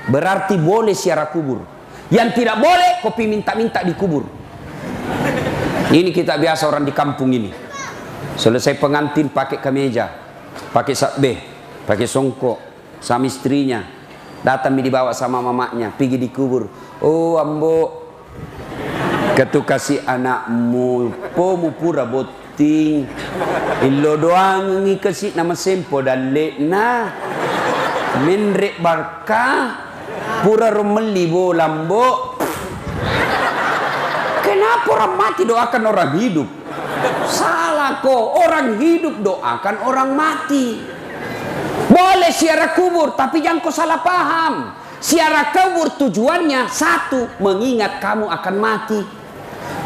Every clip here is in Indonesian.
berarti boleh ziarah kubur. Yang tidak boleh kopi minta-minta dikubur. Ini kita biasa orang di kampung ini. Selesai pengantin pakai kemeja, pakai sabbe, pakai songkok, sama istrinya. Datang dibawa sama mamanya, pergi dikubur. Oh ambo, ketu kasih anakmu, pomu pura boting, ilo doang kasih nama sempo dan lekna, menrek barkah. Pura romeli bo lambo. Kenapa orang mati doakan orang hidup? Salah kok, orang hidup doakan orang mati. Boleh ziarah kubur, tapi jangan kau salah paham. Ziarah kubur tujuannya satu, mengingat kamu akan mati.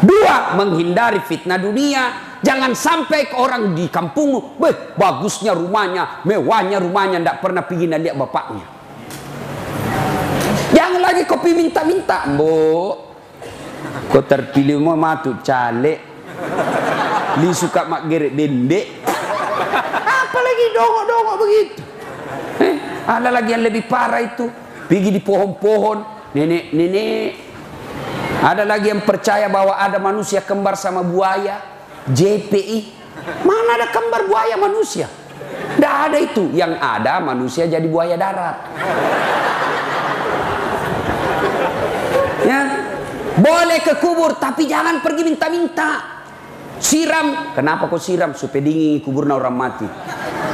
Dua, menghindari fitnah dunia. Jangan sampai ke orang di kampungmu, bagusnya rumahnya, mewahnya rumahnya, ndak pernah pergi lihat bapaknya. Jangan lagi kopi minta-minta, Mbok. Kau terpilih mau matu caleg. Li suka mak geret dendek. Apalagi dongok-dongok begitu. Ada lagi yang lebih parah itu. Pergi di pohon-pohon, nenek-nenek. Ada lagi yang percaya bahwa ada manusia kembar sama buaya, JPI. Mana ada kembar buaya manusia? Tidak ada itu. Yang ada manusia jadi buaya darat. Ya, boleh ke kubur tapi jangan pergi minta-minta. Siram, kenapa kau siram? Supaya dingin kuburnya orang mati.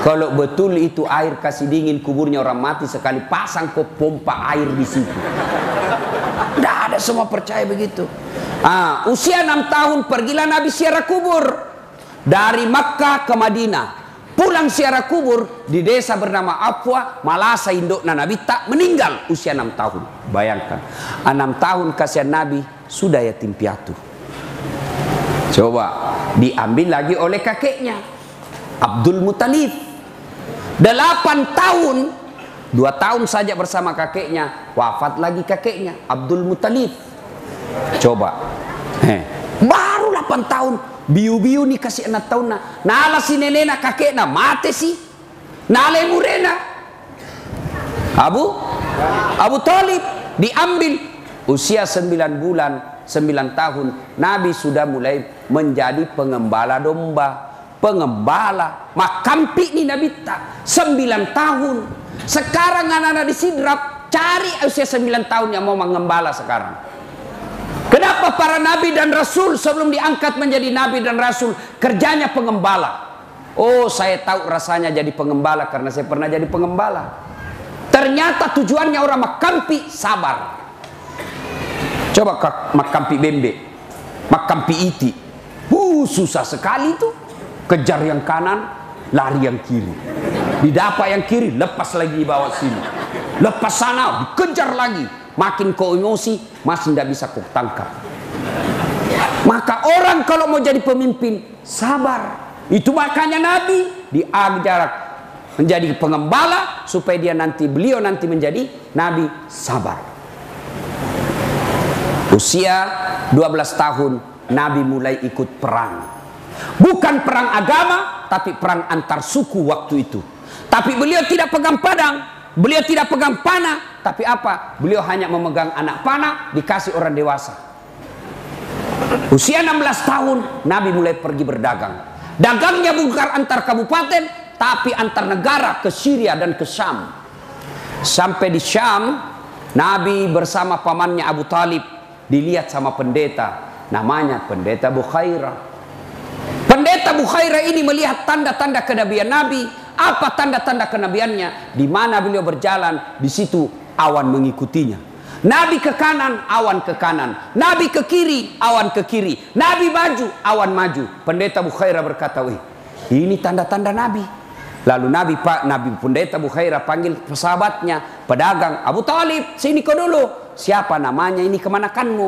Kalau betul itu air kasih dingin kuburnya orang mati, sekali pasang kau pompa air di situ. Tidak ada semua percaya begitu. Usia 6 tahun pergilah Nabi ziarah kubur dari Makkah ke Madinah. Pulang ziarah kubur di desa bernama Afwa, Malasa indukna Nabi tak meninggal usia 6 tahun. Bayangkan, 6 tahun kasihan Nabi sudah yatim piatu. Coba diambil lagi oleh kakeknya Abdul Muttalib. 8 tahun, 2 tahun saja bersama kakeknya, wafat lagi kakeknya Abdul Muttalib. Coba, baru 8 tahun. Biu-biu ni kasih 6 tahun na. Nala si nenena kakek na mati si. Nala murena. Abu Talib diambil usia 9 bulan, 9 tahun. Nabi sudah mulai menjadi pengembala domba, pengembala. Makampi ni Nabi tak 9 tahun. Sekarang anak-anak di Sidrap cari usia 9 tahun yang mau mengembala sekarang. Kenapa para nabi dan rasul sebelum diangkat menjadi nabi dan rasul kerjanya pengembala? Oh, saya tahu rasanya jadi pengembala karena saya pernah jadi pengembala. Ternyata tujuannya orang Makampi sabar. Coba Makampi Bembe, Makampi Iti, susah sekali itu. Kejar yang kanan, lari yang kiri. Didapat yang kiri, lepas lagi bawa sini. Lepas sana, dikejar lagi. Makin kau emosi, masih tidak bisa kau tangkap. Maka orang kalau mau jadi pemimpin, sabar. Itu makanya Nabi diajar menjadi pengembala supaya beliau nanti menjadi Nabi sabar. Usia 12 tahun, Nabi mulai ikut perang. Bukan perang agama, tapi perang antar suku waktu itu. Tapi beliau tidak pegang pedang, beliau tidak pegang panah. Tapi apa? Beliau hanya memegang anak panah dikasih orang dewasa. Usia 16 tahun Nabi mulai pergi berdagang. Dagangnya bukan antar kabupaten, tapi antar negara, ke Syria dan ke Syam. Sampai di Syam, Nabi bersama pamannya Abu Talib dilihat sama pendeta, namanya pendeta Bukhairah. Pendeta Bukhairah ini melihat tanda-tanda kenabian Nabi. Apa tanda-tanda kenabiannya? Di mana beliau berjalan, di situ awan mengikutinya. Nabi ke kanan, awan ke kanan. Nabi ke kiri, awan ke kiri. Nabi maju, awan maju. Pendeta Bukhairah berkata, "Wih, ini tanda-tanda Nabi." Lalu Nabi pendeta Bukhairah panggil sahabatnya, pedagang, "Abu Talib, sini kau dulu." "Siapa namanya ini kemanakanmu?"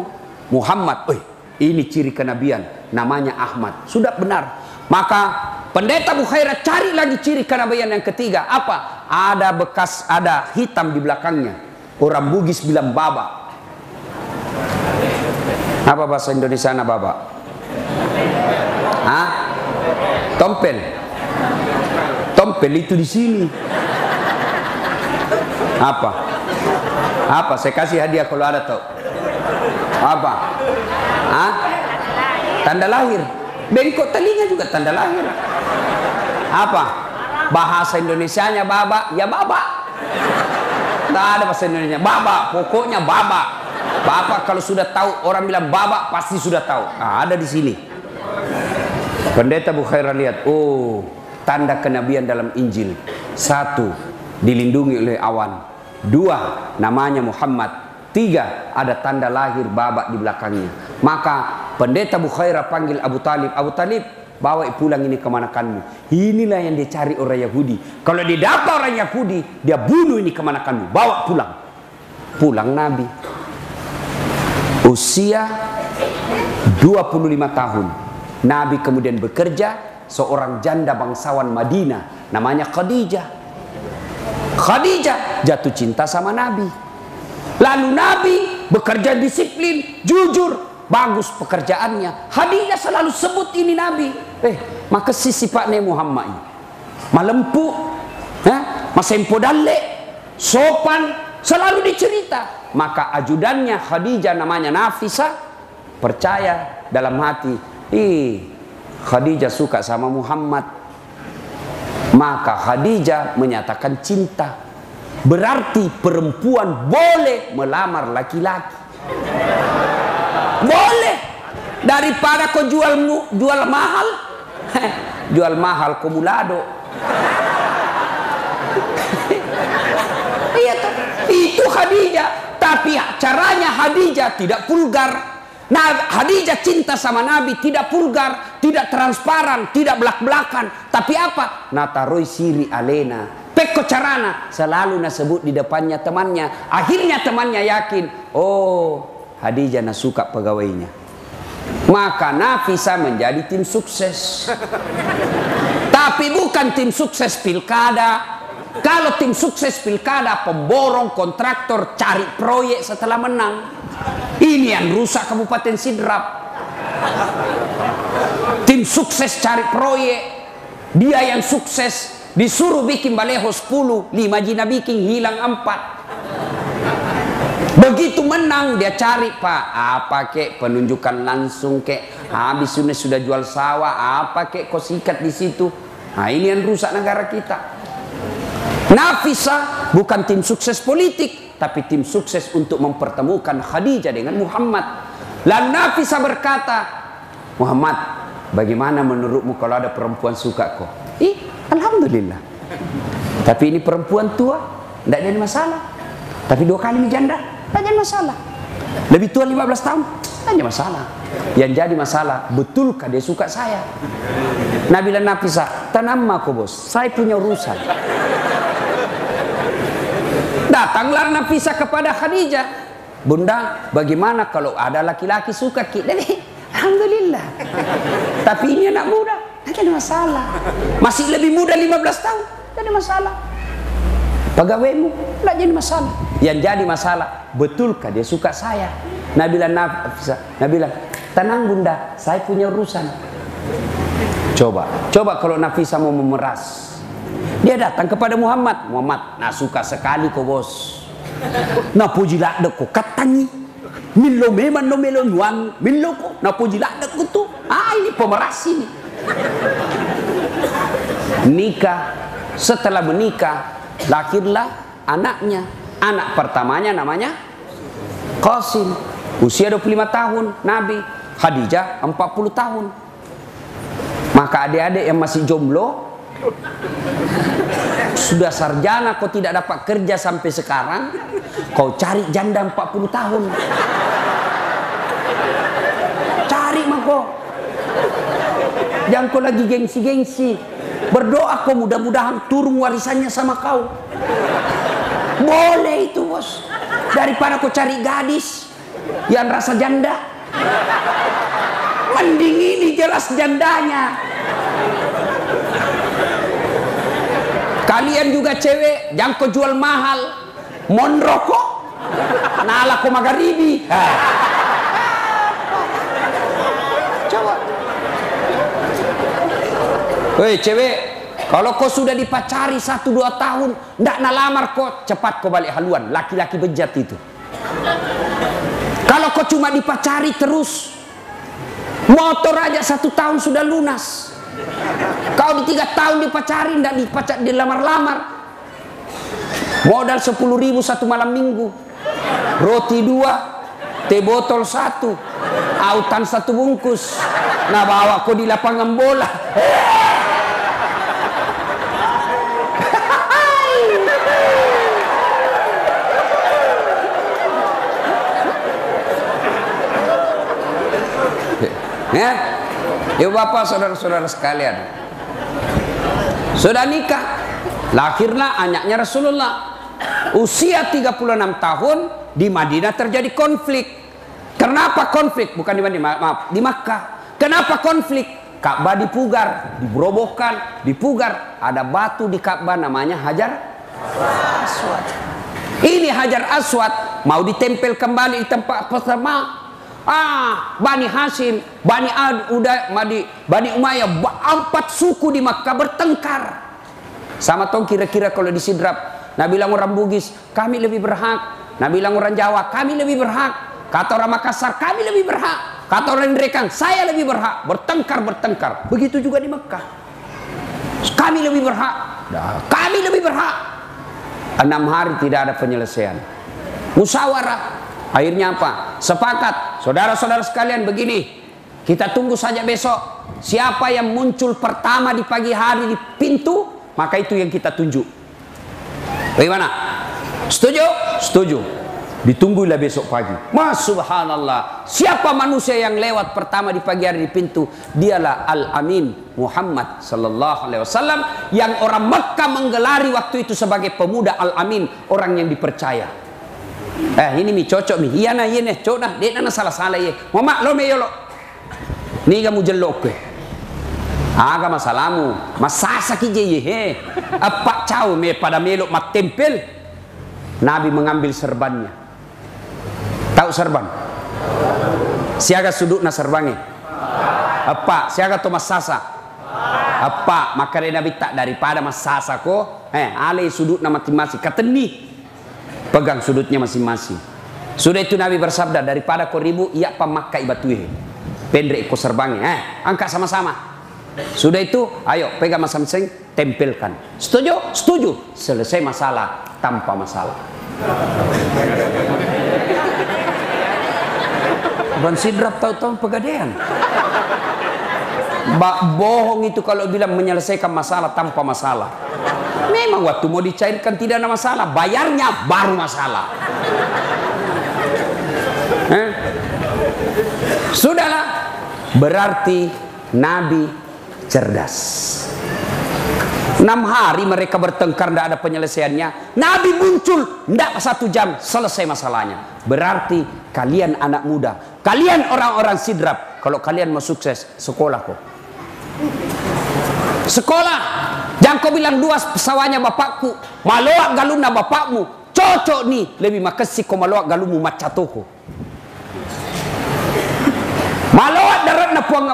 "Muhammad." "Wih, ini ciri kenabian, namanya Ahmad." Sudah benar. Maka pendeta Bukhairah cari lagi ciri kenabian yang ketiga. Apa? Ada bekas, ada hitam di belakangnya. Orang Bugis bilang baba. Apa bahasa Indonesia baba? Hah? Tompel. Tompel itu di sini. Apa? Apa? Saya kasih hadiah kalau ada tahu. Apa? Hah? Tanda lahir. Bengkok telinga juga tanda lahir. Apa? Bahasa Indonesianya baba, ya baba. Tidak ada bahasa Indonesia. Baba, pokoknya baba. Bapak kalau sudah tahu, orang bilang baba pasti sudah tahu. Nah, ada di sini. Pendeta Bukhaira lihat, oh, tanda kenabian dalam Injil. 1, dilindungi oleh awan. 2, namanya Muhammad. 3, ada tanda lahir baba di belakangnya. Maka pendeta Bukhaira panggil Abu Talib. Abu Talib, bawa pulang ini kemanakanmu. Inilah yang dicari orang Yahudi. Kalau didapat orang Yahudi, dia bunuh ini kemanakanmu. Bawa pulang. Pulang Nabi. Usia 25 tahun. Nabi kemudian bekerja. Seorang janda bangsawan Madinah, namanya Khadijah. Khadijah jatuh cinta sama Nabi. Lalu Nabi bekerja disiplin, jujur, bagus pekerjaannya. Khadijah selalu sebut ini Nabi. Maka sisi Pak Ne Muhammad ini malempu, masempo dalle, sopan, selalu dicerita. Maka ajudannya Khadijah namanya Nafisa percaya dalam hati, Khadijah suka sama Muhammad. Maka Khadijah menyatakan cinta. Berarti perempuan boleh melamar laki-laki. Boleh. Daripada kau jual mahal, jual mahal kumulado. Iya toh, itu Khadijah. Tapi caranya Khadijah tidak vulgar. Nah, Khadijah cinta sama Nabi tidak vulgar, tidak transparan, tidak belak-belakan. Tapi apa? Nataroi siri alena. Pekko carana selalu nasebut di depannya temannya. Akhirnya temannya yakin, oh, Khadijah nasuka pegawainya. Maka Nafisa menjadi tim sukses. Tapi bukan tim sukses pilkada. Kalau tim sukses pilkada, pemborong, kontraktor, cari proyek setelah menang. Ini yang rusak Kabupaten Sidrap. Tim sukses cari proyek. Dia yang sukses disuruh bikin baleho 10, 5 jina bikin hilang 4. Begitu menang dia cari, Pak, apa kek penunjukan langsung kek, habis sudah jual sawah, apa kek kau sikat di situ. Nah, ini yang rusak negara kita. Nafisa bukan tim sukses politik, tapi tim sukses untuk mempertemukan Khadijah dengan Muhammad. Lalu Nafisa berkata, Muhammad, bagaimana menurutmu kalau ada perempuan suka kau? Alhamdulillah. Tapi ini perempuan tua, tidak jadi masalah. Tapi 2 kali janda, tidak jadi masalah. Lebih tua 15 tahun, tidak jadi masalah. Yang jadi masalah, betulkah dia suka saya? Nabi dan Nafisa, tenang aku bos, saya punya urusan. Datanglah Nafisa kepada Khadijah. Bunda, bagaimana kalau ada laki-laki suka kita? Alhamdulillah. Tapi ini anak muda, tidak ada masalah. Masih lebih muda 15 tahun, tidak ada masalah. Pegawaimu, tidak jadi masalah. Yang jadi masalah, betulkah dia suka saya? Nabi bilang, Nafisa, Nabi bilang, tenang bunda, saya punya urusan. Coba kalau Nafisa mau memeras. Dia datang kepada Muhammad. Muhammad, nah suka sekali kau bos. Nah puji lakda kau katangi. Milo memang no melo nyuang. Milo kau. Nah puji lakda kau tuh. Ini pemeras ini. Nikah. Setelah menikah, lahirlah anaknya. Anak pertamanya namanya Qasim. Usia 25 tahun. Nabi. Khadijah 40 tahun. Maka adik-adik yang masih jomblo, sudah sarjana kau tidak dapat kerja sampai sekarang, kau cari janda 40 tahun. Cari mah kau. Jangan kau lagi gengsi-gengsi. Berdoa kau mudah-mudahan turun warisannya sama kau. Boleh itu bos. Daripada kau cari gadis yang rasa janda. Mending ini jelas jandanya. Kalian juga cewek, jangan kau jual mahal. Mon rokok, nala kau magharibi. Coba. Woi cewek, Kalau kau sudah dipacari 1-2 tahun, ndak nalamar kau, cepat kau balik haluan. Laki-laki bejat itu. Kalau kau cuma dipacari terus, motor aja 1 tahun sudah lunas. Kau di 3 tahun dipacari, ndak dilamar-lamar. Modal 10.000 1 malam minggu, roti 2, teh botol 1, autan 1 bungkus. Nah bawa kau di lapangan bola. Ya bapak saudara-saudara sekalian, sudah nikah, lahirlah anaknya Rasulullah. Usia 36 tahun di Madinah terjadi konflik. Kenapa konflik? Bukan di Madinah, maaf, di Makkah. Kenapa konflik? Ka'bah dipugar, diberobohkan, dipugar. Ada batu di Ka'bah namanya Hajar Aswad. Ini Hajar Aswad mau ditempel kembali di tempat pertama. Bani Hashim, Bani Bani Umayyah, 4 suku di Makkah bertengkar. Sama tong kira-kira kalau disidrap. Nabi bilang orang Bugis, kami lebih berhak. Nabi bilang orang Jawa, kami lebih berhak. Kata orang Makassar, kami lebih berhak. Kata orang Rekang, saya lebih berhak. Bertengkar. Begitu juga di Makkah. Kami lebih berhak. Kami lebih berhak. 6 hari tidak ada penyelesaian. Musyawarah. Akhirnya apa? Sepakat. Saudara-saudara sekalian begini. Kita tunggu saja besok. Siapa yang muncul pertama di pagi hari di pintu, maka itu yang kita tunjuk. Bagaimana? Setuju? Setuju. Ditunggulah besok pagi. Subhanallah. Siapa manusia yang lewat pertama di pagi hari di pintu? Dialah Al-Amin Muhammad sallallahu alaihi wasallam, yang orang Mekah menggelari waktu itu sebagai pemuda Al-Amin, orang yang dipercaya. Ini mi cocok mi. Iya na cocok nah. Dia na salah-salah ye. Mama lo me yolo. Ni kamu jelok ke. Aga masalamu. Masasa ki je ye. Apa cau me pada melok mat tempel. Nabi mengambil serbannya. Tahu serban? Siaga sudut na serbange. Apa? Siaga to masasa. Apa? Maka Nabi tak daripada masasa ko. Ale sudut na mati-mati. Kateni. Pegang sudutnya masing-masing. Sudah itu Nabi bersabda, daripada kau ribu, iya pemakai batuhe. Pendek kau serbangi. Angkat sama-sama. Sudah itu, ayo pegang masing-masing, tempelkan. Setuju? Setuju. Selesai masalah tanpa masalah. Ban sidrap tahu-tahu pegadaian. Bohong itu kalau bilang menyelesaikan masalah tanpa masalah. Memang waktu mau dicairkan tidak ada masalah, bayarnya baru masalah. Sudahlah, berarti Nabi cerdas. 6 hari mereka bertengkar, tidak ada penyelesaiannya. Nabi muncul, tidak 1 jam selesai masalahnya. Berarti kalian anak muda, kalian orang-orang sidrap, kalau kalian mau sukses, sekolah kok. Sekolah. Jangan kau bilang 2 pesawanya bapakku, maloak galuna bapakmu. Cocok nih, lebih makasih kau maloak galumu macatoko. Maloak darat na puang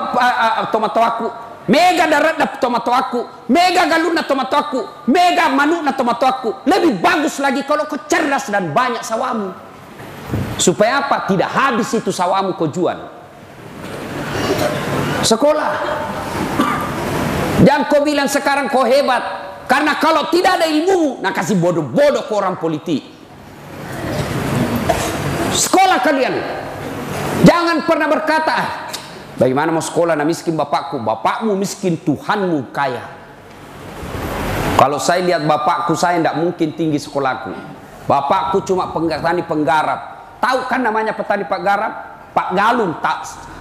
tomato aku, mega darat na tomato aku, mega galuna tomato aku, mega manuk na tomato aku. Lebih bagus lagi kalau kau cerdas dan banyak sawamu. Supaya apa? Tidak habis itu sawamu kau jual. Sekolah. Jangan kau bilang sekarang kau hebat, karena kalau tidak ada ilmu, nak kasih bodoh-bodoh ke orang politik. Sekolah kalian. Jangan pernah berkata, bagaimana mau sekolah nak miskin bapakku? Bapakmu miskin, Tuhanmu kaya. Kalau saya lihat bapakku, saya tidak mungkin tinggi sekolahku. Bapakku cuma petani penggarap. Tahu kan namanya petani penggarap? Pak Galun.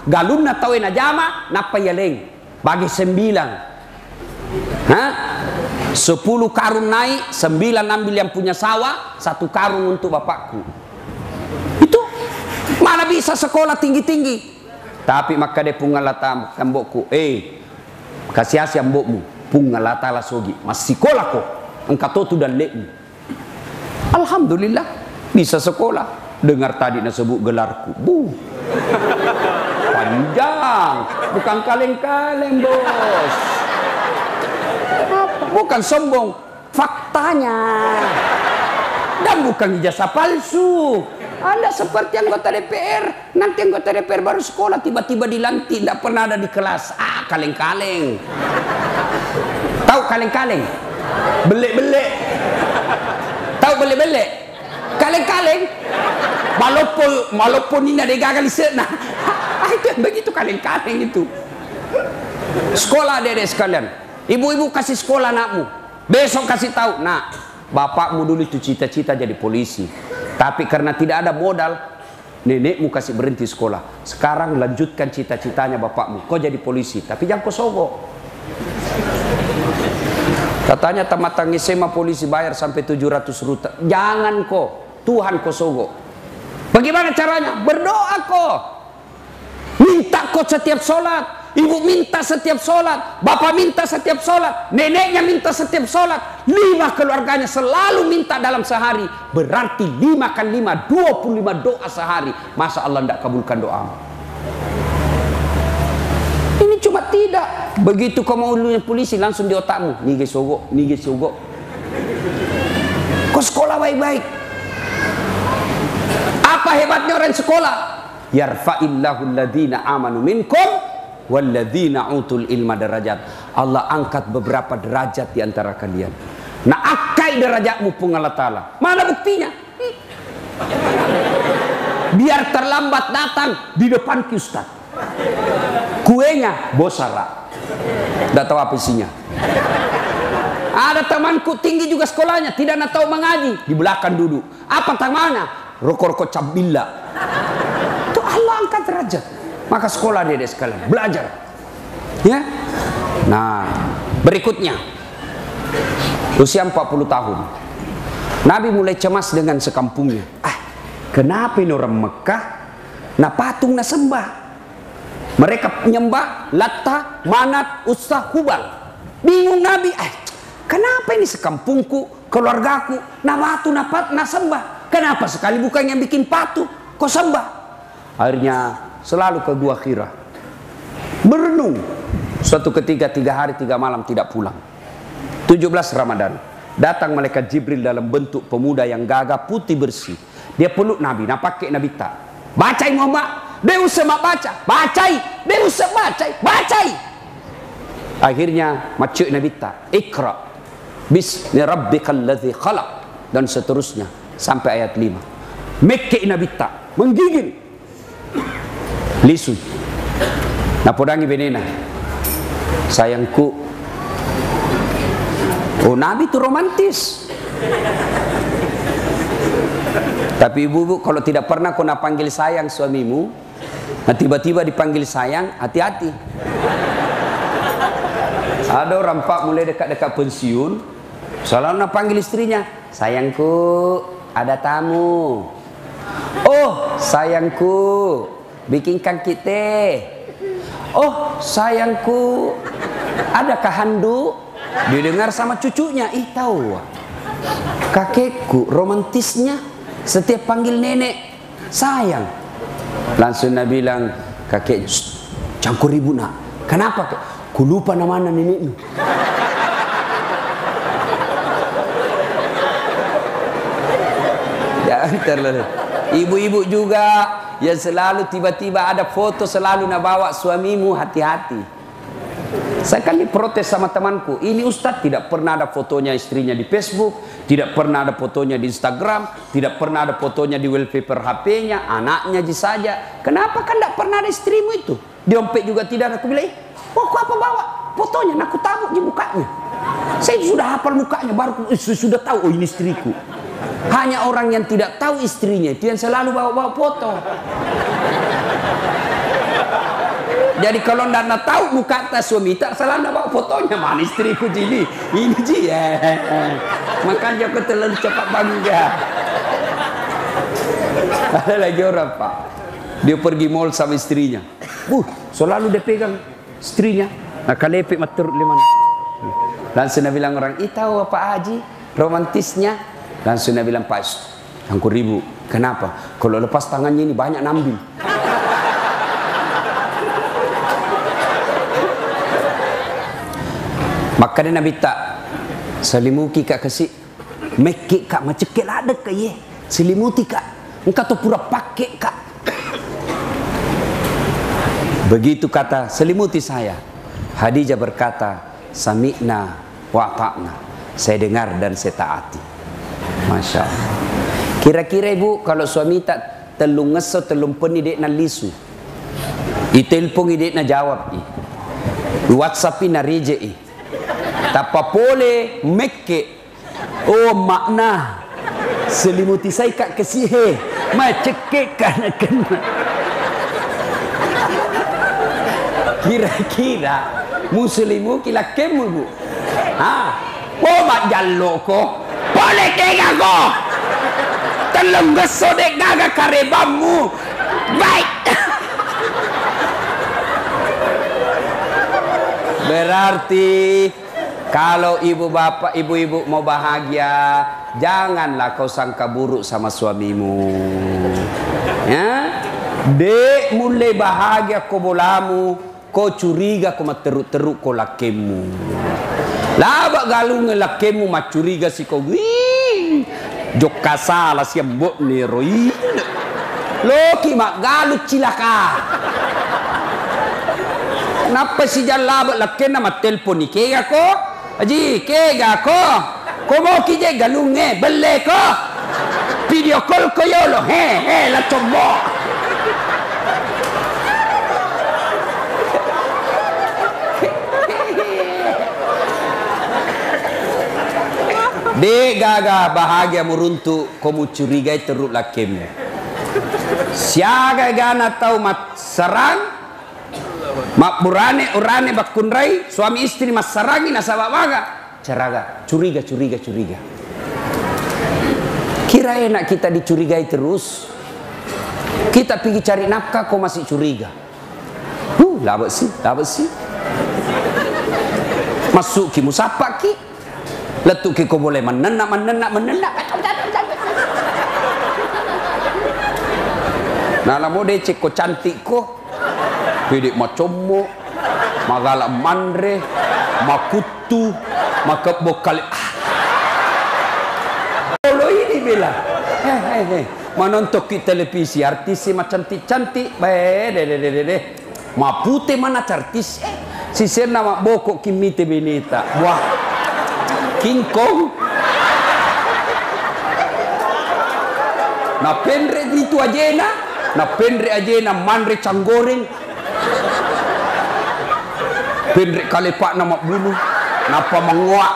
Galun na tahu na jama, napa yaleng. Bagi 9. 10 karung naik, 9 ambil yang punya sawah, 1 karung untuk bapakku. Itu mana bisa sekolah tinggi-tinggi. Tapi maka dia pungalata kambokku, kasih asyam mbokmu, pungalata lah sogi, masih sekolah kok, engkau tu dan lekmu. Alhamdulillah bisa sekolah. Dengar tadi nak sebut gelarku, panjang, bukan kaleng-kaleng bos. Apa? Bukan sombong, faktanya. Dan bukan ijazah palsu. Anda seperti anggota DPR, nanti anggota DPR baru sekolah tiba-tiba dilantik, tidak pernah ada di kelas. Kaleng-kaleng. Tahu kaleng-kaleng? Belek-belek. Tahu belek-belek? Kaleng-kaleng. Walaupun ini ada gagal di sana. Itu begitu kaleng-kaleng itu. Sekolah adik-adik sekalian. Ibu-ibu kasih sekolah anakmu. Besok kasih tahu, nak, bapakmu dulu itu cita-cita jadi polisi. Tapi karena tidak ada modal, nenekmu kasih berhenti sekolah. Sekarang lanjutkan cita-citanya bapakmu. Kau jadi polisi, tapi jangan kau sogok. Katanya tamat SMA polisi bayar sampai 700 juta. Jangan kau, Tuhan kau sogok. Bagaimana caranya? Berdoa kau. Minta kau setiap sholat. Ibu minta setiap sholat, bapak minta setiap sholat, neneknya minta setiap sholat, 5 keluarganya selalu minta dalam sehari. Berarti 5 kan 5, 25 doa sehari. Masa Allah tidak kabulkan doa? Ini cuma tidak. Begitu kau mau lulusan polisi langsung di otakmu, nige sogok, nige sogok. Kau sekolah baik-baik. Apa hebatnya orang sekolah? Yarfa'illahu alladhina amanu minkum walladzina utul ilma darajat. Allah angkat beberapa derajat di antara kalian. Nah, akai derajatmu pun Allah Ta'ala. Mana buktinya? Biar terlambat datang di depan Ustaz. Kuenya bosara. Tidak tahu apa isinya. Ada temanku tinggi juga sekolahnya, tidak nak tahu mengaji, di belakang duduk. Apa tangannya? Rokok-rokok cabilla. Itu Allah angkat derajat. Maka sekolah dia sekalian, belajar. Ya. Nah, berikutnya. Usia 40 tahun. Nabi mulai cemas dengan sekampungnya. Kenapa ini orang Mekah na patung na sembah? Mereka menyembah Latta, Manat, Uzza, Hubal. Bingung Nabi, kenapa ini sekampungku, keluargaku na batu na sembah? Kenapa sekali bukan yang bikin patung kok sembah? Akhirnya selalu ke Gua Hira merenung. Suatu ketika 3 hari 3 malam tidak pulang. 17 Ramadan datang malaikat Jibril dalam bentuk pemuda yang gagah putih bersih. Dia peluk Nabi, pakai Nabi tak bacai Muhammad, dia usah baca, bacai, dia usah bacai. Akhirnya macam Nabi tak Iqra bismi rabbikal ladzi khalaq dan seterusnya sampai ayat 5. Mekke Nabi tak menggigil lisu. Napodangi benena. Sayangku. Oh, Nabi itu romantis. Tapi ibu-ibu kalau tidak pernah kau nak panggil sayang suamimu, nah tiba-tiba dipanggil sayang, hati-hati. Ada orang pak mulai dekat-dekat pensiun, selalu nak panggil istrinya, sayangku, ada tamu. Oh, sayangku, bikinkan kita. Oh, sayangku, adakah handuk? Didengar sama cucunya. Tahu kakekku romantisnya setiap panggil nenek sayang. Langsung Nabi bilang, kakek, jangan kau ribut nak. Kenapa? Ku lupa nama nenekmu. Jangan terlalu. Ibu-ibu juga yang selalu tiba-tiba ada foto selalu nak bawa suamimu, hati-hati. Saya kali protes sama temanku, ini Ustadz tidak pernah ada fotonya istrinya di Facebook, tidak pernah ada fotonya di Instagram, tidak pernah ada fotonya di wallpaper HP-nya, anaknya saja. Kenapa kan tidak pernah ada istrimu itu? Di dompet juga tidak ada. Aku bilang, kok apa bawa fotonya? Aku tabuk di mukanya. Saya sudah hafal mukanya, baru sudah tahu, oh ini istriku. Hanya orang yang tidak tahu istrinya itu yang selalu bawa-bawa foto. Jadi kalau tidak tahu muka atas suami tak salah nak bawa fotonya, mana istriku ini ji ya. Makanya aku terlalu cepat bangga. Ada lagi orang pak, dia pergi mall sama istrinya. Selalu dia pegang istrinya. Nah kalepek matur liman. Langsung dia bilang orang, tahu apa Haji romantisnya? Langsung dia bilang, Pak, angkur ribu. Kenapa? Kalau lepas tangannya ini banyak nambil. Maka dia Nabi tak Selimuki kak kasih mekik kak macekek ada ke ye. Selimuti kak. Engkau tu pura pakai kak. Begitu kata selimuti saya. Khadijah berkata, sami'na wa ta'na. Saya dengar dan saya taati. Masya Allah. Kira-kira ibu kalau suami tak telung ngeso telung peni dek na lisu. Itelpon dek na jawab i. WhatsApp na rije i. Tapa pole mekke. Oh makna. Selimuti saya kak kesihe. Macekek kana kena. Kira-kira muslimu kila kemu bu. Oh mak jallo ko. Boleh kega ko. Telung geso dek gaga karebamu. Baik. Berarti kalau ibu bapak, ibu-ibu mau bahagia, janganlah kau sangka buruk sama suamimu. Ya, dek mulai bahagia kau bolamu, kau curiga kau teruk-teruk kau lakemu. Labak galung lakemu mak curiga si kau. Wih, jok kasala siambok ni roi. Loki mak galut cilaka. Napa si jalaba lakken nama telpon ni kega ko? Aji kega ko? Komo kije galunge belle ko? Video call ko yolo he la combo. De gaga bahagia meruntuk komu curigai teruk lakken. Siaga gana tau mat serang. Mak urane bakunrai suami istri mas sarangi nasabak waga caraga curiga. Kira enak kita dicurigai terus. Kita pergi cari nafkah kok masih curiga. Labak sih. Masuk ki musapak ki. Letuk ki kau boleh menenak. Nah lamo cek ko cantik ko. Pidik macomo, magala mandre, makutu, makabokali. Kalau ini bilang, menonton di televisi artis macam cantik, mapute mana artis, si nama bokok kimite benita, wah, King Kong, na pendre itu aja na, mandre canggoreng. Pendek kali pak nama bulu, napa menguak.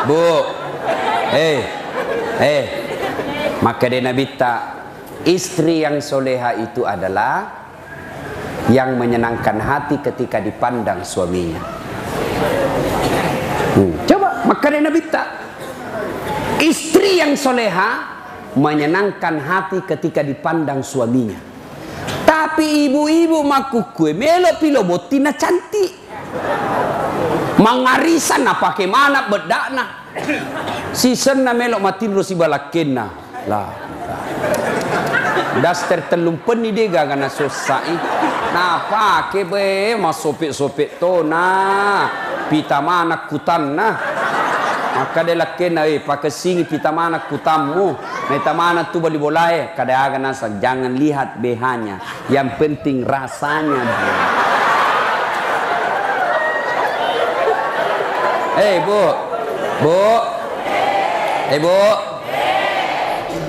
Bu, maka dia Nabi tak, istri yang soleha itu adalah yang menyenangkan hati ketika dipandang suaminya. Coba, maka dia Nabi tak, istri yang soleha menyenangkan hati ketika dipandang suaminya. Tapi ibu-ibu makukue melok pilo botina cantik. Mangarisan na pakai mana bedakna. Sisen na melok matin rosi balakena. Lah. Daster telung peni dega gana sosai. Nah pakai be masopek-sopek to na. Pita mana kutan na. Maka dia lakin pakai singi pita mana kutamu, neta mana tu bali bolai, kada nasa jangan lihat behanya, yang penting rasanya. Bu,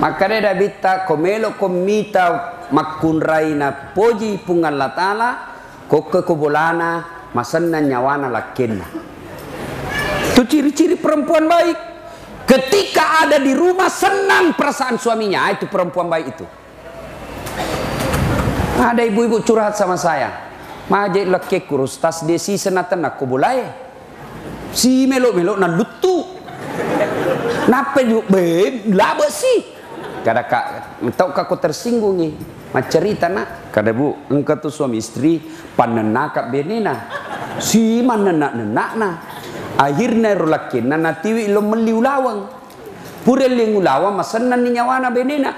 maka dia bita komelo komita makunraina poji pungan latala, koke kobolana masanna nyawana lakinna. Itu ciri-ciri perempuan baik. Ketika ada di rumah senang perasaan suaminya, itu perempuan baik itu. Ada ibu-ibu curhat sama saya. Majek laki kurus tas desi senatan aku boleh. Si melok-melok na lutu. Napa yuk be laba sih. Kada kak, tahu kak tersinggung ni. Cerita nak, kada bu, engkau tu suami istri panenakap benena. Si mana nak na. Akhirnya rulakin na natiwi lo meliulawang. Purel yang ulawang masanan ni nyawana benena.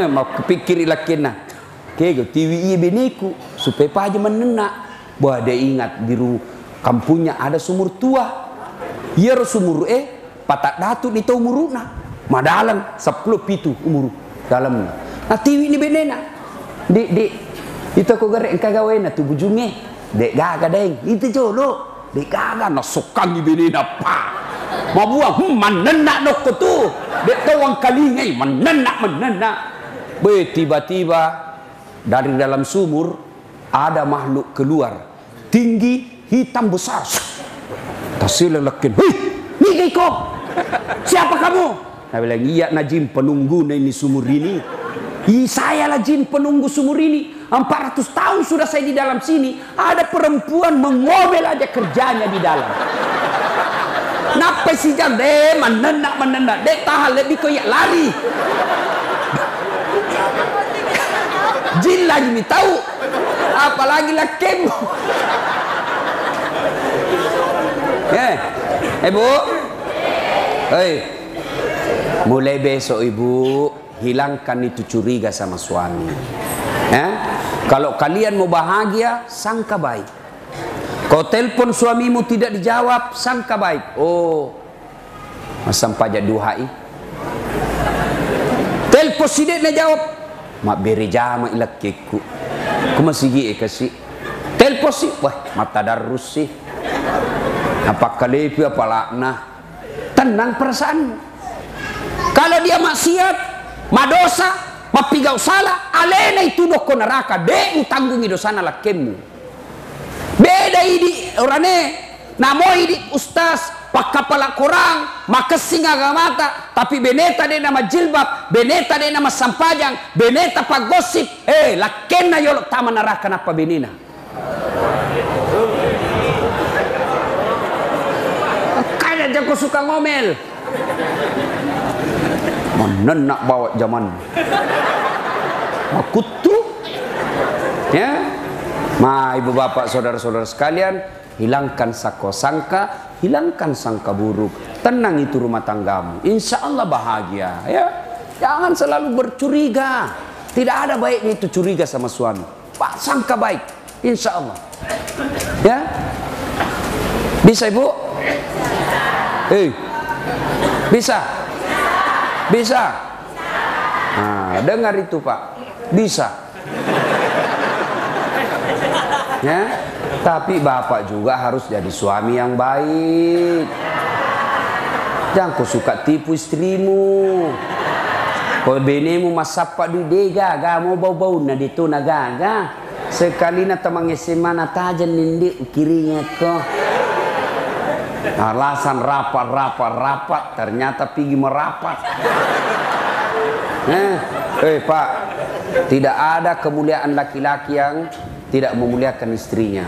Mau kepikir lakina. Kego tiwi iya beneku supaya paja menenak. Bahwa dia ingat biru kampungnya ada sumur tua. Iya sumur patak datu di tau umuruna. Madalan 10 pitu umur dalamnya. Nah tiwi ini benena. Dek itu aku garek engkau gawena tu bujungnya. Dek gaga deng itu jolo. Dek gaga nasukang di benena pa. Mabuang menenak dok tu. Dek tawang kalingai menenak. Tiba-tiba dari dalam sumur ada makhluk keluar tinggi hitam besar. Tasila lekin, "Hei, ni kau. Siapa kamu?" Nah bilang, "Iya Najim penunggu ini sumur ini." Saya lah jin penunggu sumur ini. 400 tahun sudah saya di dalam sini. Ada perempuan mengomel aja kerjanya di dalam. Napa sih jam deh menenak. Dek tahan lebih koyak lari. Jin lagi nih tahu. Apalagi lakimu. Ibu. Hei. Mulai besok ibu hilangkan itu curiga sama suami. Kalau kalian mau bahagia, sangka baik. Kau telepon suamimu tidak dijawab, sangka baik. Oh, masam pajak duhai. Telepon sidik na jawab, mak beri jama ilak keku. Ku masih gie kasih. Telepon sih, wah mata darus sih. Apa kalepi apa laknah. Tenang perasaanmu. Kalau dia maksiat, madosa, mapigau salah, alena itu doko neraka. Dek utanggungi dosana lakemu. Beda ini orane, namo ini ustaz, pak kepala korang, makasing agamata, tapi beneta de nama jilbab, beneta de nama sampajang, beneta pak gosip, lakena yolok taman neraka napa benina. Kaya aja kau suka ngomel. Menenak bawa zaman. Makutu. Ya. Ma ibu bapak saudara-saudara sekalian, hilangkan sangka, hilangkan sangka buruk. Tenang itu rumah tanggamu. Insya Allah bahagia. Ya. Jangan selalu bercuriga. Tidak ada baiknya itu curiga sama suami. Pak sangka baik. Insya Allah. Ya. Bisa ibu? Bisa? Bisa? Nah, dengar itu Pak. Bisa. Ya, tapi bapak juga harus jadi suami yang baik. Jangan kau suka tipu istrimu. Kau benemu masapa di dega, mau bau-bau na dito nagaga. Sekali na tamang SMA na tajan nindi kirinya ko. Alasan rapat, ternyata pergi merapat. Pak, tidak ada kemuliaan laki-laki yang tidak memuliakan istrinya.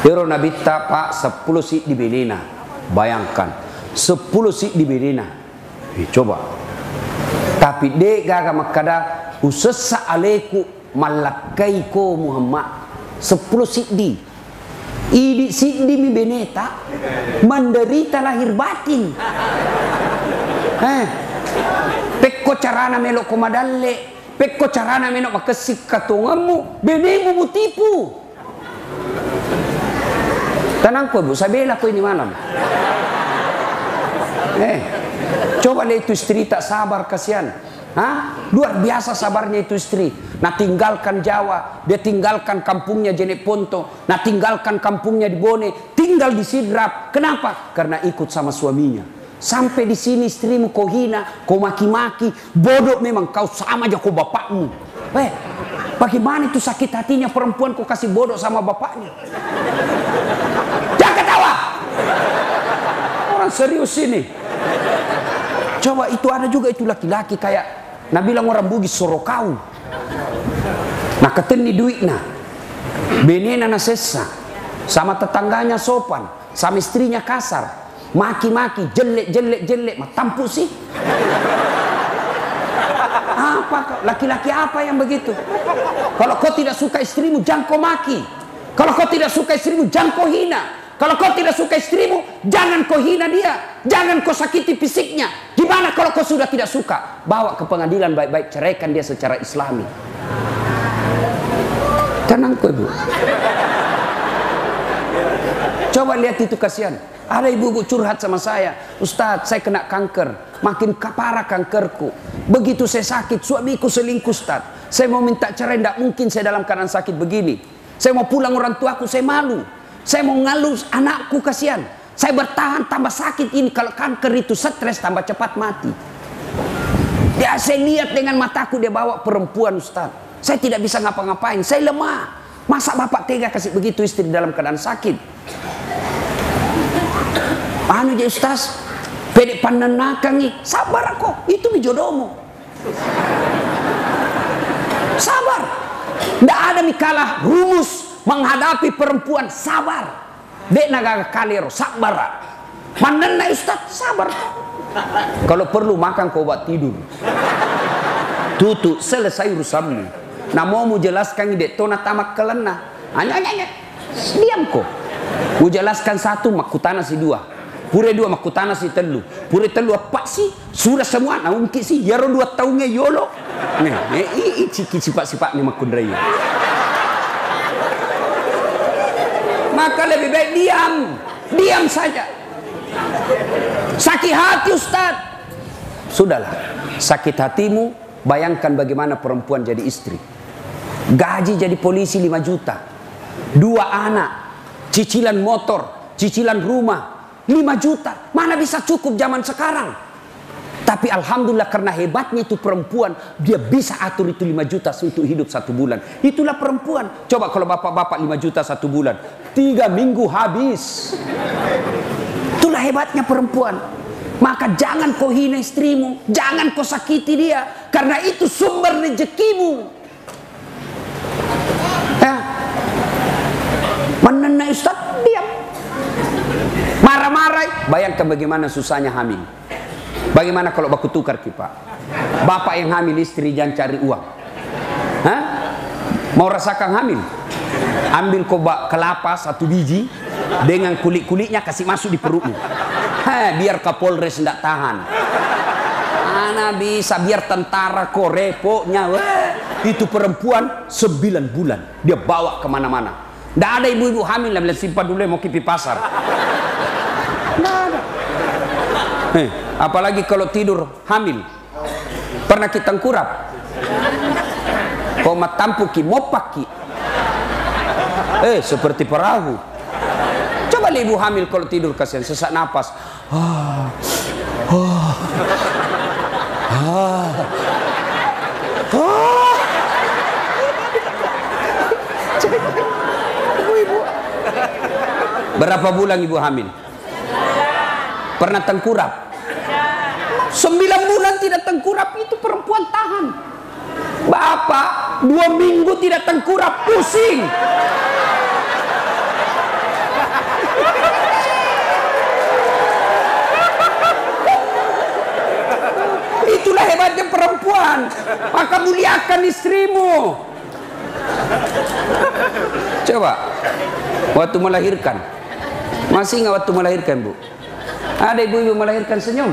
Hero Nabi Pak 10 sik di benina. Bayangkan 10 sik di benina. Coba. Tapi dek gaga makada usessa aleku malakai ko Muhammad 10 sik di. Idi siddi mi beneta menderita lahir batin. Pekko carana melok komadalle, pekko carana melok makesik katungamu, benemu mutipu. Tenang ko bu, saya bela ko ini malam. Coba lihat itu istri tak sabar kasihan. Luar biasa sabarnya itu istri. Nah tinggalkan Jawa, dia tinggalkan kampungnya Jenek Ponto, nah tinggalkan kampungnya di Bone, tinggal di Sidrap. Kenapa? Karena ikut sama suaminya. Sampai di sini istrimu kau hina, kau maki-maki, bodoh memang kau sama aja kau bapakmu. Bagaimana itu sakit hatinya perempuan kau kasih bodoh sama bapaknya? Jangan ketawa. Orang serius ini. Coba itu ada juga itu laki-laki kayak nah bilang orang Bugis sorokau. Nah keteni duit nah benena na sesa sama tetangganya sopan, sama istrinya kasar, maki-maki, jelek, tampu sih. Apa laki-laki apa yang begitu? Kalau kau tidak suka istrimu jangan kau maki. Kalau kau tidak suka istrimu jangan kau hina. Kalau kau tidak suka istrimu jangan kau hina dia, jangan kau sakiti fisiknya. Gimana kalau kau sudah tidak suka? Bawa ke pengadilan baik-baik, ceraikan dia secara Islami. Tenang kok ibu. Coba lihat itu, kasihan. Ada ibu-ibu curhat sama saya, Ustadz saya kena kanker, makin parah kankerku. Begitu saya sakit, suamiku selingkuh Ustadz. Saya mau minta cerai, tidak mungkin saya dalam keadaan sakit begini. Saya mau pulang orang tuaku, saya malu. Saya mau ngalus anakku, kasihan. Saya bertahan tambah sakit ini. Kalau kanker itu stres, tambah cepat mati. Ya, saya lihat dengan mataku dia bawa perempuan Ustadz. Saya tidak bisa ngapa-ngapain, saya lemah. Masa bapak tega kasih begitu istri dalam keadaan sakit? Anu je Ustaz, pede panenakang nih, sabar kok, itu jodohmu. Sabar. Tidak ada mikalah rumus menghadapi perempuan, sabar. Dek naga kalero, sabar. Panenai Ustaz, sabar. Kalau perlu makan kau buat tidur. Tutup, selesai urusanmu. Nah mau jelaskan dek tona tamak kelena. Hanya, diam kok. Mau jelaskan satu, makutana si dua. Pure dua makutana si telu. Pure telu apa sih? Sudah semua na ungki sih. Yaro 2 tahunnya yolo. Nih, ciki sifat-sifatnya makundrai. Maka lebih baik diam. Diam saja. Sakit hati Ustaz. Sudahlah. Sakit hatimu, bayangkan bagaimana perempuan jadi istri. Gaji jadi polisi 5 juta. 2 anak. Cicilan motor. Cicilan rumah. 5 juta, mana bisa cukup zaman sekarang. Tapi alhamdulillah karena hebatnya itu perempuan, dia bisa atur itu 5 juta untuk hidup 1 bulan. Itulah perempuan. Coba kalau bapak-bapak 5 juta 1 bulan, 3 minggu habis. Itulah hebatnya perempuan. Maka jangan kau hina istrimu, jangan kau sakiti dia, karena itu sumber rezekimu. Ya. Menenai Ustaz, diam. Marah-marah, bayangkan bagaimana susahnya hamil. Bagaimana kalau baku tukar kita? Bapak yang hamil, istri jangan cari uang. Hah? Mau rasakan hamil? Ambil kobak kelapa 1 biji dengan kulit-kulitnya kasih masuk di perutmu. Biar Kapolres tidak tahan. Mana bisa biar tentara kok repotnya. Itu perempuan 9 bulan dia bawa kemana-mana. Tidak ada ibu-ibu hamil yang bilang simpan dulu mau kipi pasar. Tidak ada. Apalagi kalau tidur hamil. Pernah kita tengkurap. Kau matampuki mopaki. Seperti perahu. Coba ibu hamil kalau tidur kasihan sesak napas. Berapa bulan ibu hamil? Pernah tengkurap? 9 bulan tidak tengkurap, itu perempuan tahan. Bapak 2 minggu tidak tengkurap, pusing. Itulah hebatnya perempuan. Maka muliakan istrimu. Coba waktu melahirkan, masih nggak waktu melahirkan bu? Ada ibu-ibu melahirkan senyum.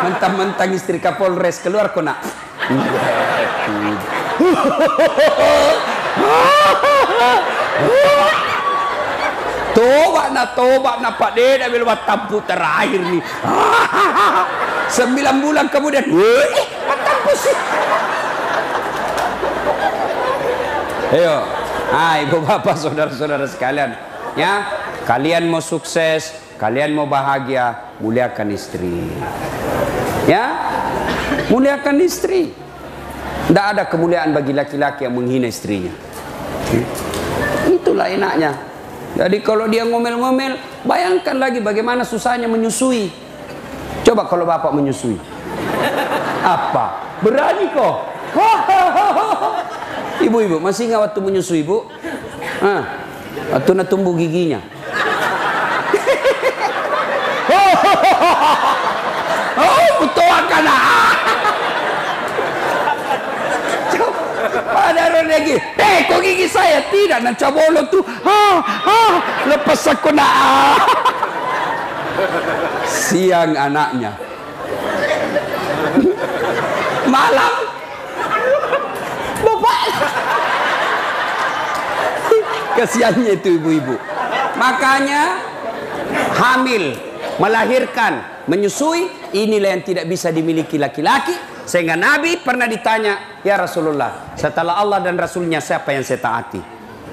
Mentang-mentang istri Kapolres keluar kona. Toba na Pak Ded ambil tampu terakhir nih. 9 bulan kemudian, tampu sih. Ayo, ibu bapak saudara-saudara sekalian, ya, kalian mau sukses, kalian mau bahagia, muliakan istri. Ya, muliakan istri. Tidak ada kemuliaan bagi laki-laki yang menghina istrinya. Itulah enaknya. Jadi kalau dia ngomel-ngomel, bayangkan lagi bagaimana susahnya menyusui. Coba kalau bapak menyusui. Apa? Berani kok? Ibu-ibu, masih nggak waktu menyusui, Bu? Waktu nak tumbuh giginya. Betul kan? Ada orang lagi, kok gigi saya tidak nak cabolo tuh. Lepas aku nak. Siang anaknya. Malam bapak. Kasihannya itu ibu-ibu. Makanya hamil, melahirkan, menyusui, inilah yang tidak bisa dimiliki laki-laki. Sehingga Nabi pernah ditanya, ya Rasulullah, setelah Allah dan Rasulnya siapa yang saya taati?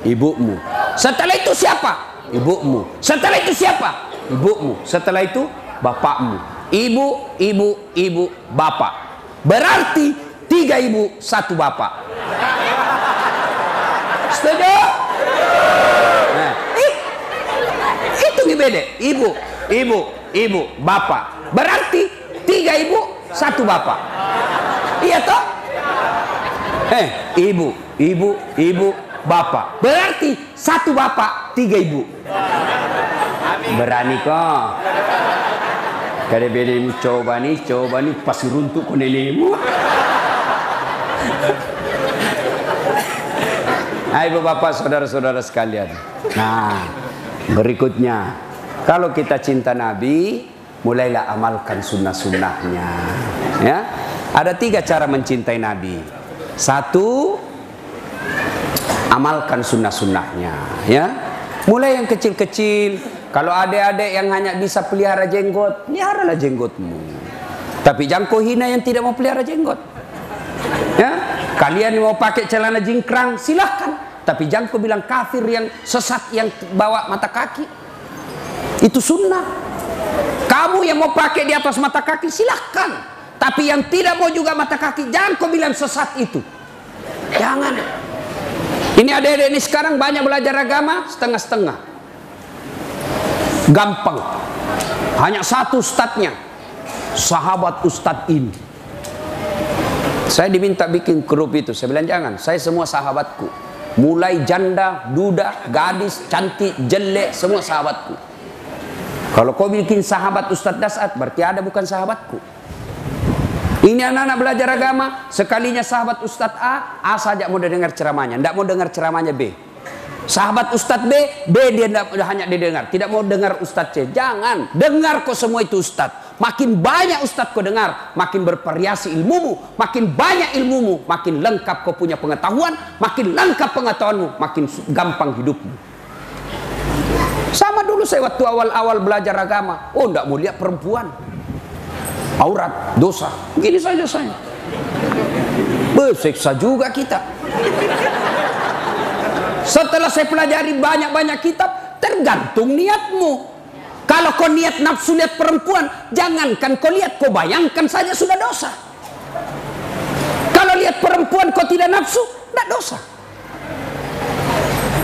Ibumu. Setelah itu siapa? Ibumu. Setelah itu siapa? Ibumu. Setelah itu bapakmu. Ibu, ibu, ibu, bapak. Berarti 3 ibu, 1 bapak. Setuju? Nah, itu beda. Ibu, ibu, ibu, bapak. Berarti 3 ibu, 1 bapak. Iya toh? Ibu, ibu, ibu, bapak. Berarti 1 bapak, 3 ibu. Berani kok. Kada beda coba nih pasti runtuh ku nenekmu. Ibu bapak saudara-saudara sekalian. Nah, berikutnya, kalau kita cinta Nabi, mulailah amalkan sunnah-sunnahnya. Ya, ada 3 cara mencintai Nabi. 1, amalkan sunnah-sunnahnya. Ya, mulai yang kecil-kecil. Kalau adik-adik yang hanya bisa pelihara jenggot, peliharalah jenggotmu. Tapi jangan kau hina yang tidak mau pelihara jenggot. Ya, kalian mau pakai celana jingkrang, silahkan. Tapi jangan kau bilang kafir yang sesat yang bawa mata kaki. Itu sunnah. Kamu yang mau pakai di atas mata kaki, silahkan. Tapi yang tidak mau juga mata kaki, jangan kau bilang sesat itu. Jangan. Ini adik-adik ini sekarang banyak belajar agama setengah-setengah. Gampang. Hanya 1 ustadznya, sahabat ustadz ini. Saya diminta bikin grup itu. Saya bilang jangan, saya semua sahabatku. Mulai janda, duda, gadis, cantik, jelek, semua sahabatku. Kalau kau bikin sahabat Ustadz Dasat, berarti ada bukan sahabatku. Ini anak-anak belajar agama, sekalinya sahabat Ustadz A saja mau dengar ceramahnya, tidak mau dengar ceramahnya B. Sahabat Ustadz B dia hanya didengar, tidak mau dengar Ustadz C. Jangan, dengar kok semua itu Ustadz. Makin banyak Ustadz kau dengar, makin bervariasi ilmumu. Makin banyak ilmumu, makin lengkap kau punya pengetahuan. Makin lengkap pengetahuanmu, makin gampang hidupmu. Sama dulu saya waktu awal-awal belajar agama. Oh, tidak mau lihat perempuan, aurat, dosa. Begini saja saya. Bersiksa juga kita. Setelah saya pelajari banyak-banyak kitab, tergantung niatmu. Kalau kau niat nafsu lihat perempuan, jangankan kau lihat, kau bayangkan saja sudah dosa. Kalau lihat perempuan kau tidak nafsu, tidak dosa.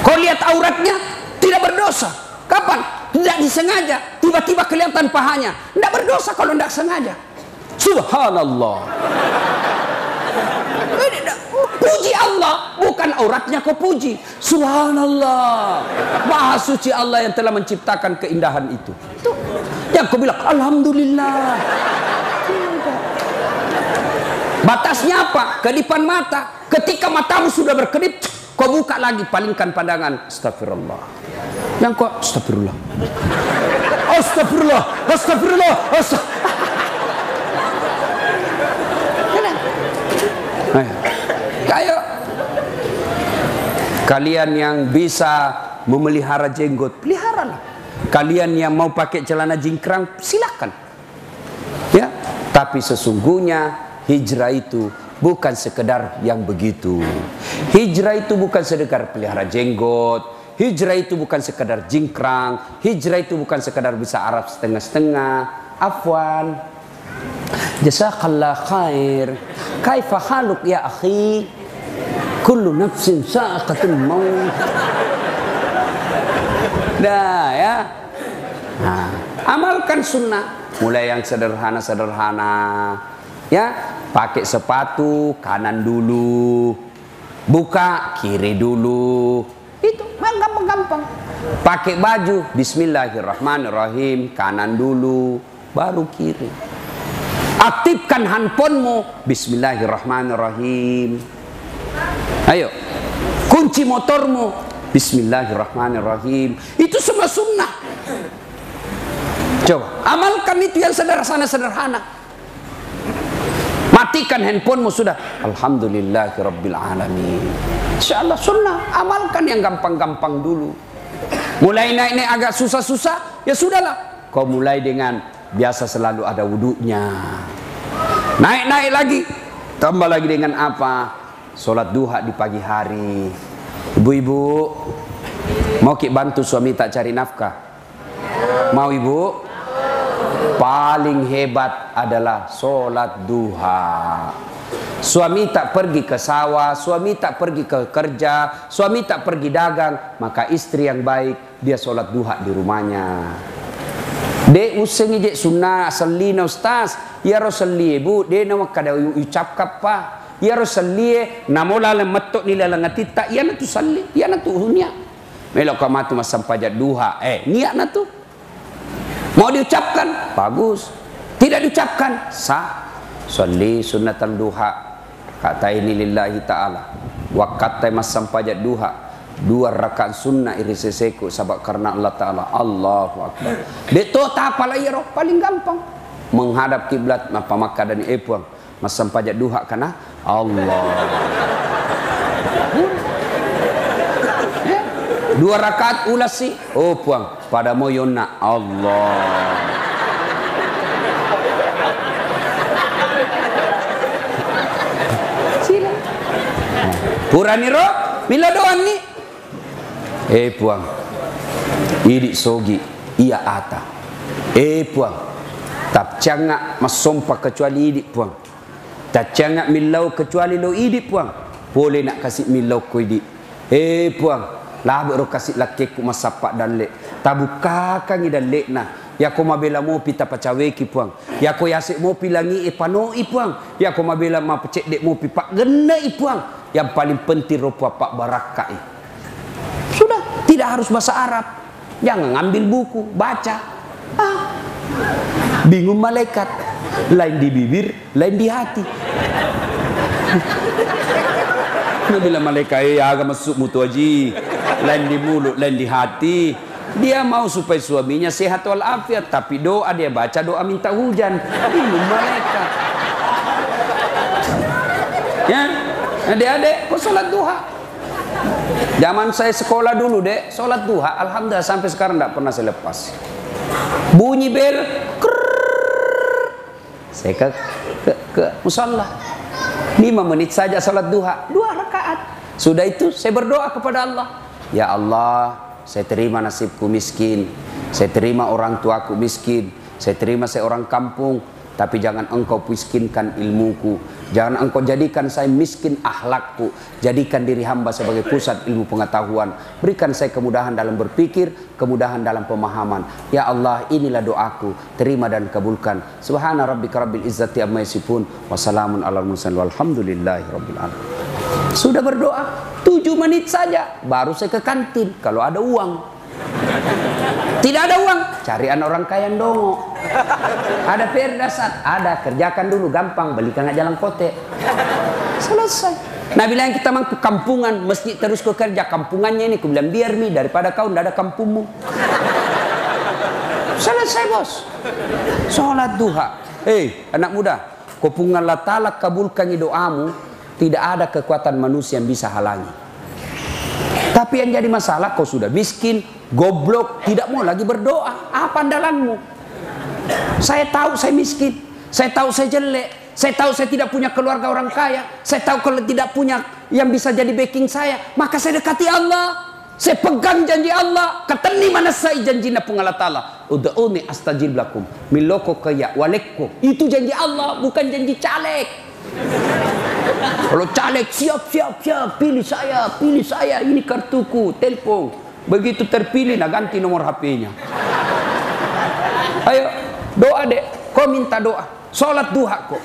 Kau lihat auratnya, tidak berdosa. Kapan? Tidak disengaja, tiba-tiba kelihatan pahanya. Tidak berdosa kalau tidak sengaja. Subhanallah. Puji Allah, bukan auratnya kau puji. Subhanallah, maha suci Allah yang telah menciptakan keindahan itu. Yang kau bilang alhamdulillah. Batasnya apa? Kedipan mata. Ketika matamu sudah berkedip, kau buka lagi, palingkan pandangan. Astagfirullah. Yang kau astagfirullah. Astagfirullah, astagfirullah, astagfirullah. Ayo, kalian yang bisa memelihara jenggot, peliharalah. Kalian yang mau pakai celana jingkrang, silakan. Ya, tapi sesungguhnya hijrah itu bukan sekedar yang begitu. Hijrah itu bukan sekedar pelihara jenggot. Hijrah itu bukan sekedar jingkrang. Hijrah itu bukan sekedar bisa Arab setengah-setengah. Afwan. Jazakallah khair. Kaifa haluk ya akhi? Kullu nafsin sa'aqatul maut. Dah ya. Nah, amalkan sunnah. Mulai yang sederhana-sederhana. Ya, pakai sepatu kanan dulu. Buka kiri dulu. Itu gampang-gampang. Pakai baju bismillahirrahmanirrahim, kanan dulu, baru kiri. Aktifkan handphonemu bismillahirrahmanirrahim. Ayo, kunci motormu bismillahirrahmanirrahim. Itu semua sunnah. Coba amalkan itu yang sederhana-sederhana. Matikan handphonemu sudah. Alhamdulillahirabbil alamin. Insyaallah sunnah, amalkan yang gampang-gampang dulu. Mulai naik-naik agak susah-susah, ya sudahlah. Kau mulai dengan biasa selalu ada wudunya. Naik-naik lagi, tambah lagi dengan apa? Sholat duha di pagi hari. Ibu-ibu, mau ki bantu suami tak cari nafkah? Mau ibu? Paling hebat adalah sholat duha. Suami tak pergi ke sawah, suami tak pergi ke kerja, suami tak pergi dagang, maka istri yang baik dia sholat duha di rumahnya. Dek useng ije sunnah salina ustaz, ya rasulli bu, de nama kada ucap kapa, ya rasulli namola lemetok nila langati tak, ya natu salli, ya natu hunya. Melok kamatu masam pajak duha, niat natu. Mau diucapkan, bagus. Tidak diucapkan, sah. Salli sunnatal duha. Kata ini lillahi ta'ala. Wakatai masam pajak duha. 2 rakaat sunnah iriseseku sabab karena Allah Ta'ala. Allahu Akbar. Deto tak apalah ya roh, paling gampang. Menghadap kiblat apa maka dan epuang. Masam pajak duha karena Allah. 2 rakaat ulas sih. Oh puang, pada moyona Allah. Sila. Purani roh, bila doan ni. Puang. Idik sogi, iya ata. Puang. Tak cangak masompa kecuali idik puang. Tak cangak milau kecuali lo idik puang. Boleh nak kasih milau ko idik. Puang. Lah bero kasih lakeku masapak dan lek tabuka kangi dan lek nah ya ko mabela mo pita pacawe ki puang ya ko yasik mo pilangi pano ipuang ya ko mabela ma pecek dek mo pipak gena ipuang yang paling penting rupa pak barakai. Sudah, tidak harus bahasa Arab, jangan ngambil buku baca. Bingung malaikat, lain di bibir lain di hati. Bila malaikat ya agak masuk mutu haji, lain di mulut, lain di hati. Dia mau supaya suaminya sehat walafiat, tapi doa dia baca doa minta hujan. Bingung malaikat. Ya, adik-adik, kok sholat duha? Zaman saya sekolah dulu dek, sholat duha, alhamdulillah sampai sekarang tidak pernah saya lepas. Bunyi bel, saya ke musalla. 5 menit saja sholat duha, 2 rakaat. Sudah itu saya berdoa kepada Allah. Ya Allah, saya terima nasibku miskin. Saya terima orang tuaku miskin. Saya terima saya orang kampung. Tapi jangan engkau miskinkan ilmuku. Jangan engkau jadikan saya miskin akhlakku. Jadikan diri hamba sebagai pusat ilmu pengetahuan. Berikan saya kemudahan dalam berpikir, kemudahan dalam pemahaman. Ya Allah, inilah doaku. Terima dan kabulkan. Subhana rabbika rabbil izzati amma yasifun. Wassalamun ala mursalin walhamdulillahi rabbil alamin. Sudah berdoa 7 menit saja baru saya ke kantin kalau ada uang. Tidak ada uang, carian orang kaya dongo. Ada perdasat, ada, kerjakan dulu gampang, belikan aja jalan kote. Selesai. Nah bilang kita mampu kampungan, mesti terus ke kerja kampungannya ini. Aku bilang biar mi daripada kau tidak ada kampungmu. Selesai bos. Sholat duha. Anak muda, kau pungan Allah Ta'ala kabulkan doamu. Tidak ada kekuatan manusia yang bisa halangi. Tapi yang jadi masalah kau sudah miskin, goblok, tidak mau lagi berdoa. Apa andalanmu? Saya tahu saya miskin, saya tahu saya jelek, saya tahu saya tidak punya keluarga orang kaya, saya tahu kalau tidak punya yang bisa jadi backing saya, maka saya dekati Allah. Saya pegang janji Allah. Katani mana saya janjinya pengalat Allah. Ud'uni astajib lakum. Miloko kaya walekku. Itu janji Allah, bukan janji caleg. Kalau caleg siap, pilih saya, ini kartuku, telepon. Begitu terpilih, nah ganti nomor HP-nya. Ayo, doa dek, kau minta doa, sholat duha kok.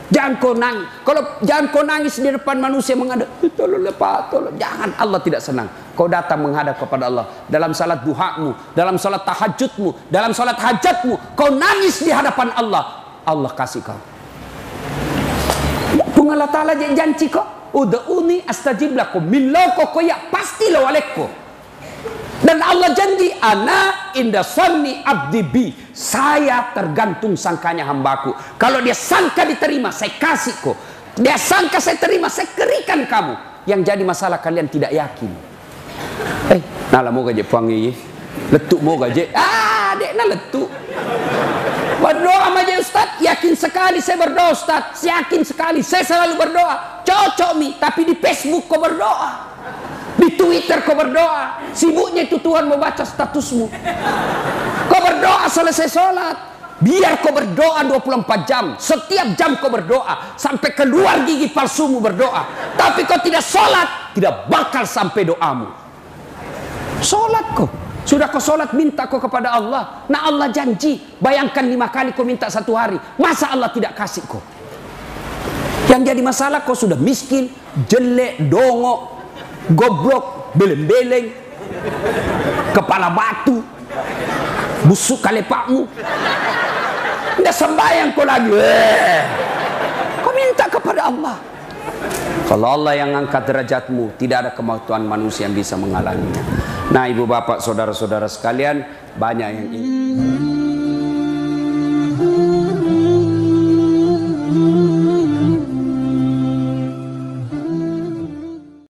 Jangan kau nangis. Kalau jangan kau nangis di depan manusia menghadap, tolong lepas, tolong. Jangan, Allah tidak senang. Kau datang menghadap kepada Allah dalam salat duhamu, dalam salat tahajudmu, dalam salat hajatmu. Kau nangis di hadapan Allah, Allah kasih kau. Allah Ta'ala janji kok, ud'uni astajib lakum, min loko koya pasti lo alekko. Dan Allah Allah janji, ana inda sanni abdi bi. Saya tergantung sangkanya hambaku. Kalau dia sangka diterima, saya kasih kok. Dia sangka saya terima, saya kerikan kamu. Yang jadi masalah kalian tidak yakin. Nala mau gaje pangi, letuk mau gaje. Dek na letuk. Berdoa aja Ustaz, yakin sekali saya berdoa Ustaz, yakin sekali saya selalu berdoa. Cocok mi, tapi di Facebook kau berdoa, di Twitter kau berdoa, sibuknya itu Tuhan mau baca statusmu. Kau berdoa selesai sholat, biar kau berdoa 24 jam, setiap jam kau berdoa, sampai keluar gigi palsumu berdoa. Tapi kau tidak sholat, tidak bakal sampai doamu. Sholat kau. Sudah kau sholat, minta kau kepada Allah. Nah Allah janji, bayangkan 5 kali kau minta satu hari. Masa Allah tidak kasih kau? Yang jadi masalah kau sudah miskin, jelek, dongok, goblok, beleng-beleng, kepala batu, busuk kalepakmu. Tidak sembahyang kau lagi. Kau minta kepada Allah. Kalau Allah yang angkat derajatmu, tidak ada kemampuan manusia yang bisa menghalanginya. Nah ibu bapak saudara-saudara sekalian, banyak yang ingin